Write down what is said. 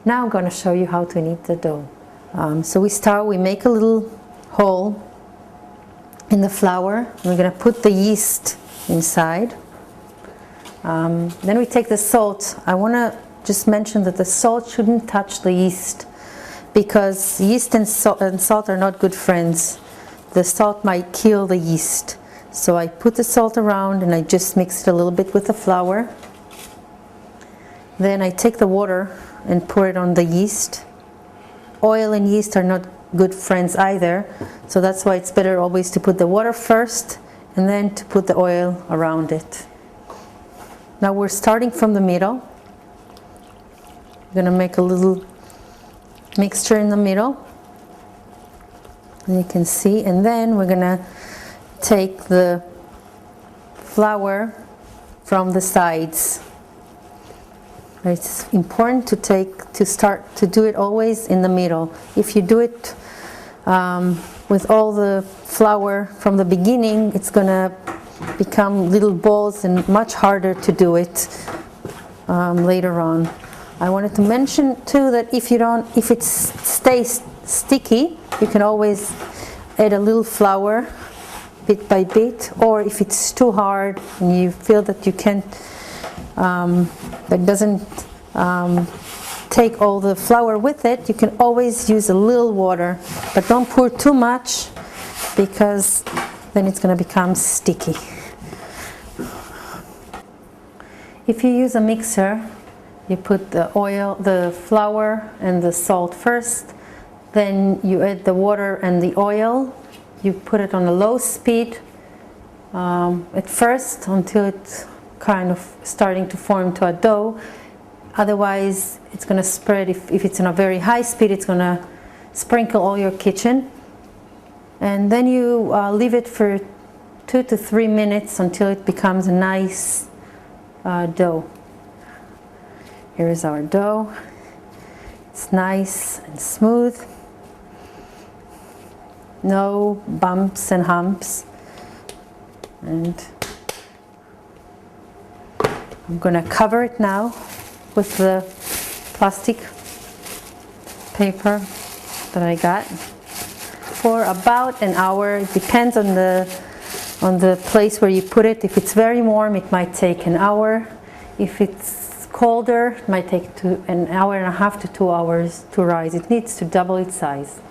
Now I'm going to show you how to knead the dough. So we make a little hole in the flour. We're going to put the yeast inside. Then we take the salt. I want to just mention that the salt shouldn't touch the yeast, because yeast and salt are not good friends. The salt might kill the yeast. So I put the salt around and I just mix it a little bit with the flour. Then I take the water and pour it on the yeast. Oil and yeast are not good friends either, so that's why it's better always to put the water first and then to put the oil around it. Now we're starting from the middle. We're going to make a little mixture in the middle, and you can see, and then we're going to take the flour from the sides. It's important to start to do it always in the middle. If you do it with all the flour from the beginning, it's going to become little balls and much harder to do it later on. I wanted to mention too that if it stays sticky, you can always add a little flour bit by bit, or if it's too hard and you feel that you can't, that doesn't take all the flour with it, you can always use a little water, but don't pour too much, because then it's going to become sticky. If you use a mixer, you put the flour and the salt first, then you add the water and the oil. You put it on a low speed at first until it's kind of starting to form to a dough. Otherwise it's going to spread. If it's in a very high speed, it's going to sprinkle all your kitchen. And then you leave it for 2 to 3 minutes until it becomes a nice dough. Here is our dough. It's nice and smooth. No bumps and humps. And I'm going to cover it now with the plastic paper that I got for about an hour. It depends on the place where you put it. If it's very warm, it might take an hour. If it's colder, it might take an hour and a half to 2 hours to rise. It needs to double its size.